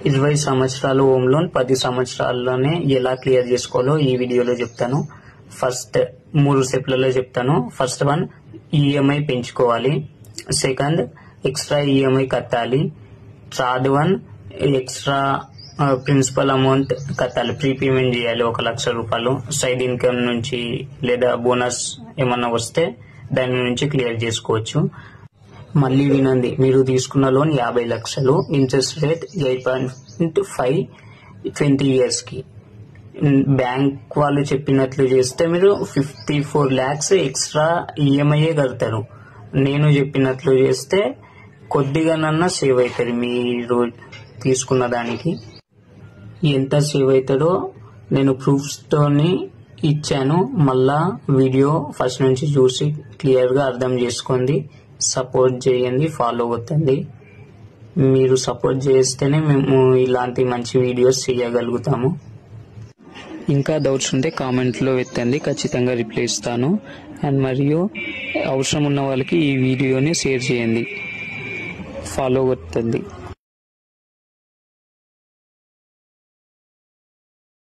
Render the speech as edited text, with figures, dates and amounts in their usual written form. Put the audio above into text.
20 సంవత్సరాలు home loan 10 సంవత్సరాల్లోనే ఎలా క్లియర్ చేసుకోవాలో ఈ వీడియోలో చెప్తాను. ఫస్ట్ 3 స్టెప్లలో చెప్తాను. ఫస్ట్ వన్, ఈఎంఐ పెంచుకోవాలి. సెకండ్, ఎక్స్ట్రా ఈఎంఐ కట్టాలి. Third one, extra principal amount కట్టాలి, ప్రీపేమెంట్ చేయాలి 1,00,000 రూపాయలు. సైడ్ ఇన్కమ్ నుంచి లేదా బోనస్ ఏమన్నా వస్తే దాని నుంచి క్లియర్ చేసుకోవచ్చు. మళ్ళీ వినండి, మీరు తీసుకున్న లోన్ 50 లక్షలు, ఇంట్రెస్ట్ రేట్ 8.5 20 years కి. బ్యాంక్ వాళ్ళు చెప్పినట్లు చేస్తే మీరు 54 lakhs ఎక్స్ట్రా ఈఎంఐ కడతారు. నేను చెప్పినట్లు చేస్తే కొద్దిగానన్నా సేవ్ అవుతుంది. మీరు తీసుకున్న దానికి ఎంత సేవ్ అవుతుందో నేను ప్రూఫ్స్ తోని ఇచ్చాను. మళ్ళా వీడియో ఫస్ట్ నుంచి చూసి క్లియర్ గా అర్థం చేసుకోండి. సపోర్ట్ చేయండి, ఫాలో అవుతుంది. మీరు సపోర్ట్ చేస్తేనే మేము ఇలాంటి మంచి వీడియోస్ చేయగలుగుతాము. ఇంకా డౌట్స్ ఉంటే కామెంట్లో ఎత్తండి, ఖచ్చితంగా రిప్లై ఇస్తాను. అండ్ మరియు అవసరం ఉన్న వాళ్ళకి ఈ వీడియోని షేర్ చేయండి, ఫాలో అవుతుంది.